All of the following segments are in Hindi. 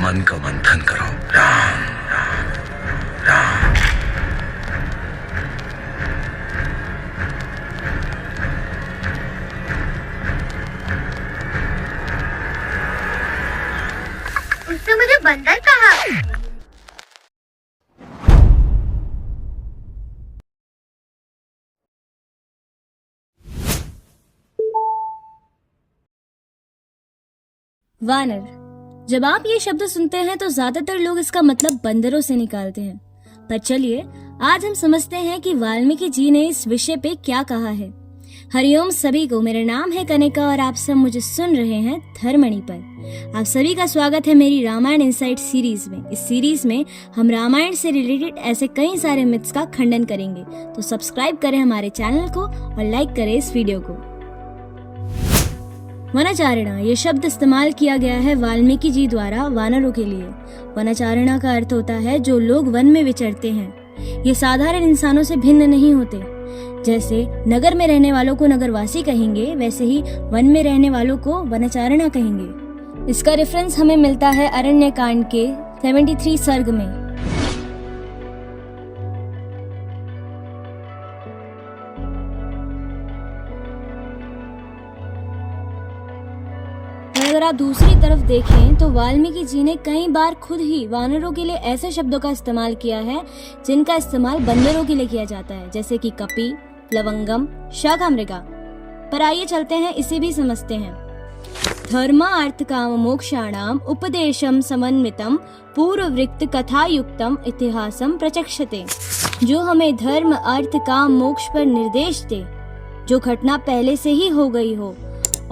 मन का मंथन करो। राम राम राम। उसने मुझे बंदर कहा। वानर। जब आप ये शब्द सुनते हैं तो ज्यादातर लोग इसका मतलब बंदरों से निकालते हैं, पर चलिए आज हम समझते हैं कि वाल्मीकि जी ने इस विषय पे क्या कहा है। हरिओम सभी को, मेरा नाम है कनिका और आप सब मुझे सुन रहे हैं धर्मणि पर। आप सभी का स्वागत है मेरी रामायण इनसाइट सीरीज में। इस सीरीज में हम रामायण से रिलेटेड ऐसे कई सारे मिथ्स का खंडन करेंगे, तो सब्सक्राइब करें हमारे चैनल को और लाइक करें इस वीडियो को। वनाचारणा ये शब्द इस्तेमाल किया गया है वाल्मीकि जी द्वारा वानरों के लिए। वनाचारणा का अर्थ होता है जो लोग वन में विचरते हैं। ये साधारण इंसानों से भिन्न नहीं होते। जैसे नगर में रहने वालों को नगरवासी कहेंगे, वैसे ही वन में रहने वालों को वनाचारणा कहेंगे। इसका रेफरेंस हमें मिलता है अरण्यकांड के 73 सर्ग में। अगर आप दूसरी तरफ देखें तो वाल्मीकि जी ने कई बार खुद ही वानरों के लिए ऐसे शब्दों का इस्तेमाल किया है जिनका इस्तेमाल बंदरों के लिए किया जाता है, जैसे कि कपि, लवंगम, शाकामृगा। पर आइए चलते हैं, इसे भी समझते हैं। धर्म अर्थ काम मोक्षाणाम उपदेशम समन्वितम पूर्ववृत्त कथायुक्तम इतिहासम प्रचक्षते। जो हमें धर्म अर्थ काम मोक्ष पर निर्देश दे, जो घटना पहले से ही हो गई हो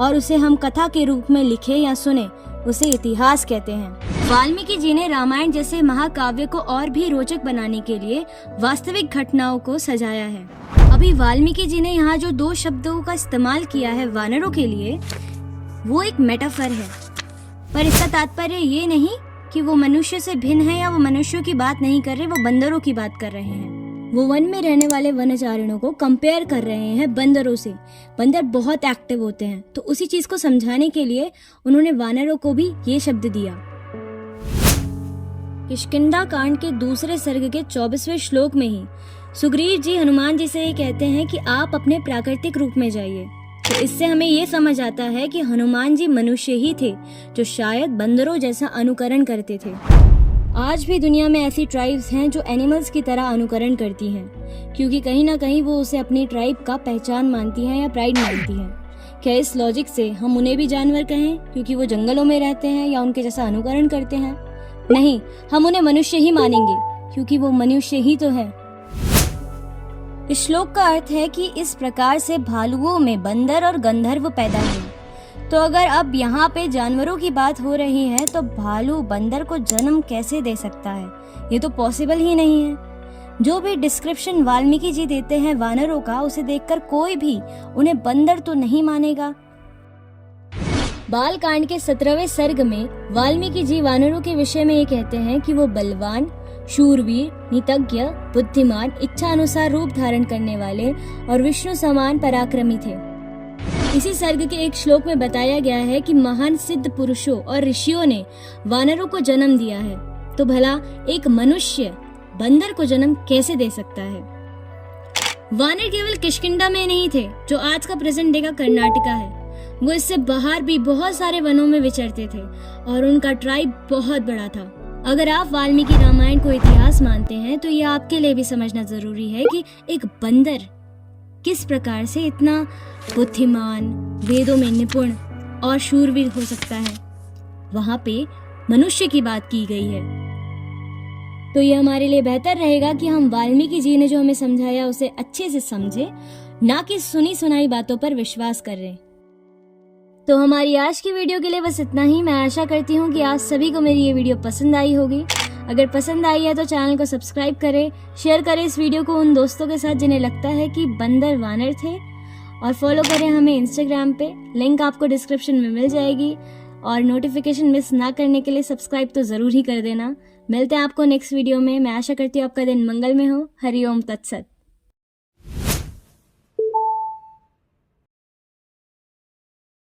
और उसे हम कथा के रूप में लिखे या सुने, उसे इतिहास कहते हैं। वाल्मीकि जी ने रामायण जैसे महाकाव्य को और भी रोचक बनाने के लिए वास्तविक घटनाओं को सजाया है। अभी वाल्मीकि जी ने यहाँ जो दो शब्दों का इस्तेमाल किया है वानरों के लिए, वो एक मेटाफर है, पर इसका तात्पर्य ये नहीं कि वो मनुष्य से भिन्न है या वो मनुष्यों की बात नहीं कर रहे, वो बंदरों की बात कर रहे हैं। वो वन में रहने वाले वनचारणों को कंपेयर कर रहे हैं बंदरों से। बंदर बहुत एक्टिव होते हैं, तो उसी चीज को समझाने के लिए उन्होंने वानरों को भी ये शब्द दिया। किष्किंधा कांड के दूसरे सर्ग के 24वें श्लोक में ही सुग्रीव जी हनुमान जी से ये कहते हैं कि आप अपने प्राकृतिक रूप में जाइए। तो इससे हमें ये समझ आता है कि हनुमान जी मनुष्य ही थे जो शायद बंदरों जैसा अनुकरण करते थे। आज भी दुनिया में ऐसी ट्राइब्स हैं जो एनिमल्स की तरह अनुकरण करती हैं, क्योंकि कहीं ना कहीं वो उसे अपनी ट्राइब का पहचान मानती हैं या प्राइड मानती हैं। क्या इस लॉजिक से हम उन्हें भी जानवर कहें क्योंकि वो जंगलों में रहते हैं या उनके जैसा अनुकरण करते हैं? नहीं, हम उन्हें मनुष्य ही मानेंगे क्योंकि वो मनुष्य ही तो है। इस श्लोक का अर्थ है कि इस प्रकार से भालुओं में बंदर और गंधर्व पैदा हुए। तो अगर अब यहाँ पे जानवरों की बात हो रही है तो भालू बंदर को जन्म कैसे दे सकता है? ये तो पॉसिबल ही नहीं है। जो भी डिस्क्रिप्शन वाल्मीकि जी देते हैं वानरों का, उसे देखकर कोई भी उन्हें बंदर तो नहीं मानेगा। बाल कांड के 17वें सर्ग में वाल्मीकि जी वानरों के विषय में ये कहते हैं कि वो बलवान, शूरवीर, नितज्ञ, बुद्धिमान, इच्छा अनुसार रूप धारण करने वाले और विष्णु समान पराक्रमी थे। इसी सर्ग के एक श्लोक में बताया गया है कि महान सिद्ध पुरुषों और ऋषियों ने वानरों को जन्म दिया है, तो भला एक मनुष्य बंदर को जन्म कैसे दे सकता है? वानर केवल किष्किंधा में नहीं थे, जो आज का प्रेजेंट डे का कर्नाटका है। वो इससे बाहर भी बहुत सारे वनों में विचरते थे और उनका ट्राइब बहुत बड़ा था। अगर आप वाल्मीकि रामायण को इतिहास मानते हैं तो ये आपके लिए भी समझना जरूरी है कि एक बंदर किस प्रकार से इतना बुद्धिमान, वेदों में निपुण और शूरवीर हो सकता है। वहां पे मनुष्य की बात की गई है। तो ये हमारे लिए बेहतर रहेगा कि हम वाल्मीकि जी ने जो हमें समझाया उसे अच्छे से समझें, ना कि सुनी सुनाई बातों पर विश्वास करें। तो हमारी आज की वीडियो के लिए बस इतना ही। मैं आशा करती हूँ कि आप सभी को मेरी ये वीडियो पसंद आई होगी। अगर पसंद आई है तो चैनल को सब्सक्राइब करें, शेयर करें इस वीडियो को उन दोस्तों के साथ जिन्हें लगता है कि बंदर वानर थे, और फॉलो करें हमें इंस्टाग्राम पे, लिंक आपको डिस्क्रिप्शन में मिल जाएगी। और नोटिफिकेशन मिस ना करने के लिए सब्सक्राइब तो जरूर ही कर देना। मिलते हैं आपको नेक्स्ट वीडियो में। मैं आशा करती हूँ आपका दिन मंगल में हो। हरि ओम तत्सत।